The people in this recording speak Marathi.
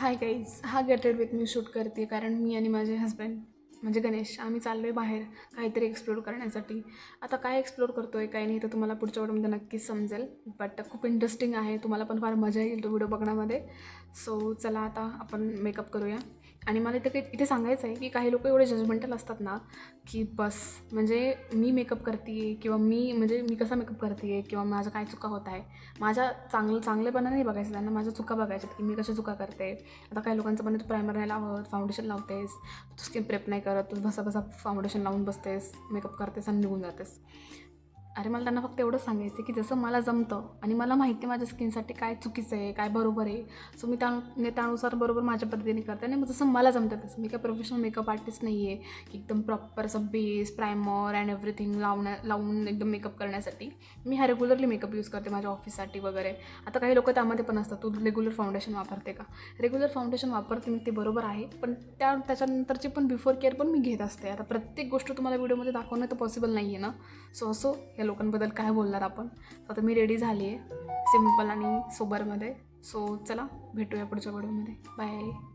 हाय गाईज, हा गेटेड विथ मी शूट करते कारण मी आणि माझे हस्बंड म्हणजे गणेश आम्ही चाललो आहे बाहेर काहीतरी एक्सप्लोर करण्यासाठी. आता काय एक्सप्लोर करतो आहे काय नाही तर तुम्हाला पुढच्या व्हिडिओमध्ये नक्कीच समजेल. बट खूप इंटरेस्टिंग आहे, तुम्हाला पण फार मजा येईल तो व्हिडिओ बघण्यामध्ये. सो चला आता आपण मेकअप करूया. आणि मला इथे सांगायचं आहे की काही लोक एवढे जजमेंटल असतात ना की बस म्हणजे मी मेकअप करते आहे किंवा मी कसा मेकअप करते आहे किंवा माझं काय चुका होत आहे. माझ्या चांगलेपणा नाही बघायचं त्यांना, माझ्या चुका बघायच्यात की मी कशा चुका करते. आता काही लोकांचं पण तू प्रायमर नाही लावत, फाउंडेशन लावतेस, तू स्किन प्रेप नाही करत, तू बसा फाउंडेशन लावून बसतेस, मेकअप करतेस आणि निघून जातेस. अरे मला त्यांना फक्त एवढंच सांगायचं की जसं मला जमतं आणि मला माहिती आहे माझ्या स्किनसाठी काय चुकीचं आहे काय बरोबर आहे. सो मी त्यानुसार बरोबर माझ्या पद्धतीने करते आणि मग जसं मला जमतं तसं. मी काय प्रोफेशनल मेकअप आर्टिस्ट नाही आहे की एकदम प्रॉपर असं बेस प्रायमर अँड एव्हरीथिंग लावून एकदम मेकअप करण्यासाठी. मी हा रेग्युलरली मेकअप यूज करते माझ्या ऑफिससाठी वगैरे. आता काही लोक त्यामध्ये पण असतात, तू रेग्युलर फाउंडेशन वापरते का? रेग्युलर फाउंडेशन वापरते मी, ते बरोबर आहे, पण त्याच्यानंतरची पण बिफोर केअर पण मी घेत असते. आता प्रत्येक गोष्ट तुम्हाला व्हिडिओमध्ये दाखवणं तर पॉसिबल नाही आहे ना. सो असो या लोकांबद्दल काय बोलणार आपण. आता मी रेडी झाली आहे सिम्पल आणि सोबरमध्ये. सो चला भेटूया पुढच्या व्हिडिओमध्ये. बाय.